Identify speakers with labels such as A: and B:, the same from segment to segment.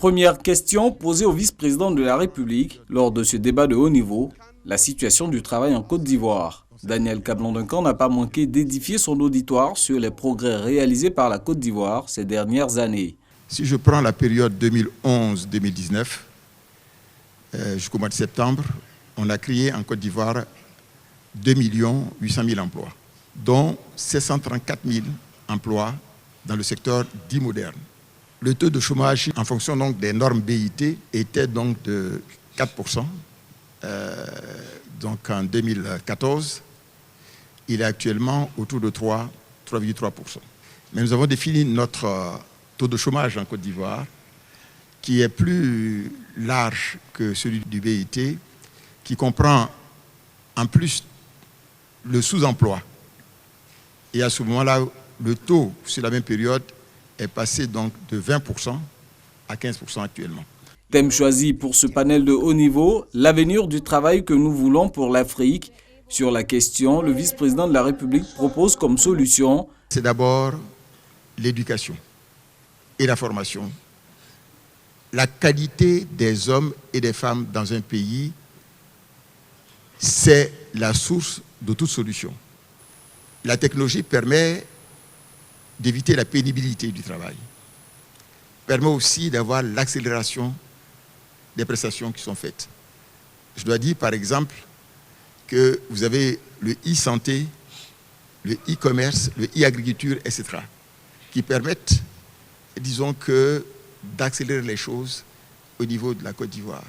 A: Première question posée au vice-président de la République lors de ce débat de haut niveau, la situation du travail en Côte d'Ivoire. Daniel Kablan-Duncan n'a pas manqué d'édifier son auditoire sur les progrès réalisés par la Côte d'Ivoire ces dernières années.
B: Si je prends la période 2011-2019, jusqu'au mois de septembre, on a créé en Côte d'Ivoire 2 800 000 emplois, dont 734 000 emplois dans le secteur dit moderne. Le taux de chômage en fonction donc des normes BIT était donc de 4%. Donc en 2014, il est actuellement autour de 3,3%. Mais nous avons défini notre taux de chômage en Côte d'Ivoire qui est plus large que celui du BIT, qui comprend en plus le sous-emploi. Et à ce moment-là, le taux sur la même période est passé donc de 20% à 15% actuellement.
A: Thème choisi pour ce panel de haut niveau, l'avenir du travail que nous voulons pour l'Afrique. Sur la question, le vice-président de la République propose comme solution:
B: c'est d'abord l'éducation et la formation. La qualité des hommes et des femmes dans un pays, c'est la source de toute solution. La technologie permet d'éviter la pénibilité du travail, permet aussi d'avoir l'accélération des prestations qui sont faites. Je dois dire par exemple que vous avez le e-santé, le e-commerce, le e-agriculture, etc., qui permettent, disons que, d'accélérer les choses au niveau de la Côte d'Ivoire.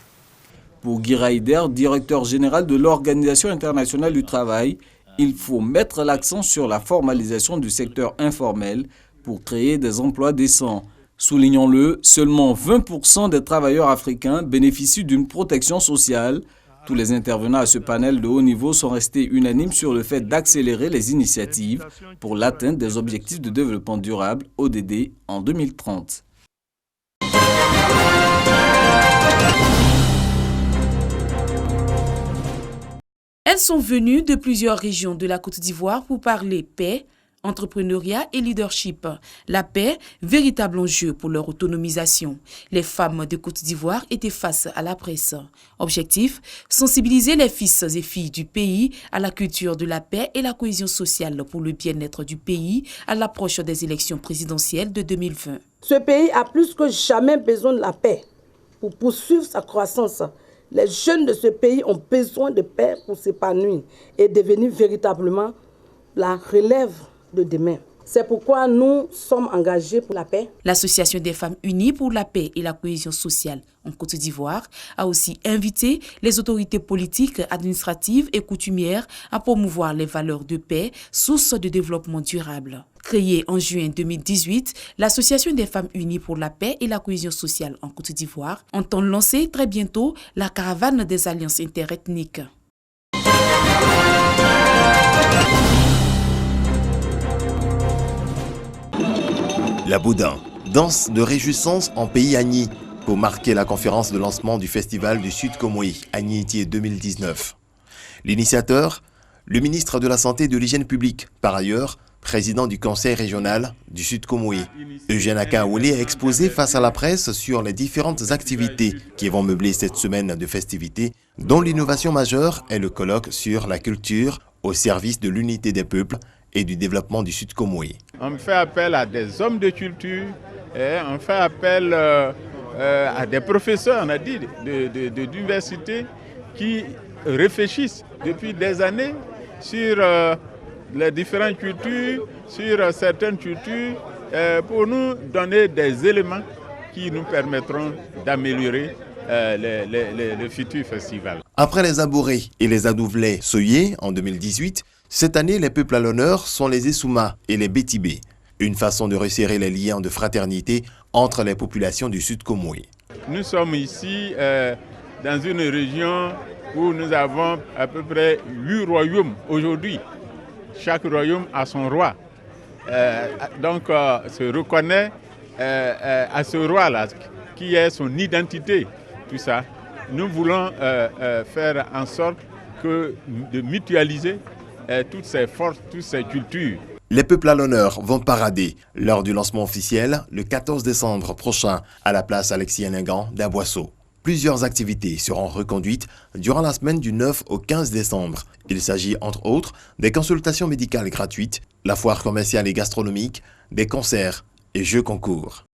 A: Pour Guy Raider, directeur général de l'Organisation internationale du travail, il faut mettre l'accent sur la formalisation du secteur informel pour créer des emplois décents. Soulignons-le, seulement 20% des travailleurs africains bénéficient d'une protection sociale. Tous les intervenants à ce panel de haut niveau sont restés unanimes sur le fait d'accélérer les initiatives pour l'atteinte des objectifs de développement durable, ODD, en 2030.
C: Elles sont venues de plusieurs régions de la Côte d'Ivoire pour parler paix, entrepreneuriat et leadership. La paix, véritable enjeu pour leur autonomisation. Les femmes de Côte d'Ivoire étaient face à la presse. Objectif, sensibiliser les fils et filles du pays à la culture de la paix et la cohésion sociale pour le bien-être du pays à l'approche des élections présidentielles de 2020.
D: Ce pays a plus que jamais besoin de la paix pour poursuivre sa croissance. Les jeunes de ce pays ont besoin de paix pour s'épanouir et devenir véritablement la relève de demain. C'est pourquoi nous sommes engagés pour la paix.
C: L'Association des femmes unies pour la paix et la cohésion sociale en Côte d'Ivoire a aussi invité les autorités politiques, administratives et coutumières à promouvoir les valeurs de paix, source de développement durable. Créée en juin 2018, l'Association des femmes unies pour la paix et la cohésion sociale en Côte d'Ivoire entend lancer très bientôt la caravane des alliances interethniques.
E: La Boudin, danse de réjouissance en pays Agni, pour marquer la conférence de lancement du festival du Sud Komoé, Agni-Itié 2019. L'initiateur, le ministre de la Santé et de l'Hygiène publique, par ailleurs, président du conseil régional du Sud Komoé. Eugène Akaouli a exposé face à la presse sur les différentes activités qui vont meubler cette semaine de festivités, dont l'innovation majeure est le colloque sur la culture au service de l'unité des peuples et du développement du Sud Komoé.
F: On fait appel à des hommes de culture, on fait appel à des professeurs, on a dit, d'université qui réfléchissent depuis des années sur les différentes cultures, sur certaines cultures, pour nous donner des éléments qui nous permettront d'améliorer le futur festival.
E: Après les Abourés et les Adouvlais Soyé en 2018, cette année, les peuples à l'honneur sont les Essouma et les Bétibé, une façon de resserrer les liens de fraternité entre les populations du Sud Komoé.
F: Nous sommes ici dans une région où nous avons à peu près 8 royaumes aujourd'hui. Chaque royaume a son roi. Donc, se reconnaît à ce roi-là, qui est son identité, tout ça. Nous voulons faire en sorte de mutualiser toutes ces forces, toutes ces cultures.
E: Les peuples à l'honneur vont parader lors du lancement officiel le 14 décembre prochain à la place Alexis Héningan d'Aboisseau. Plusieurs activités seront reconduites durant la semaine du 9 au 15 décembre. Il s'agit entre autres des consultations médicales gratuites, la foire commerciale et gastronomique, des concerts et jeux concours.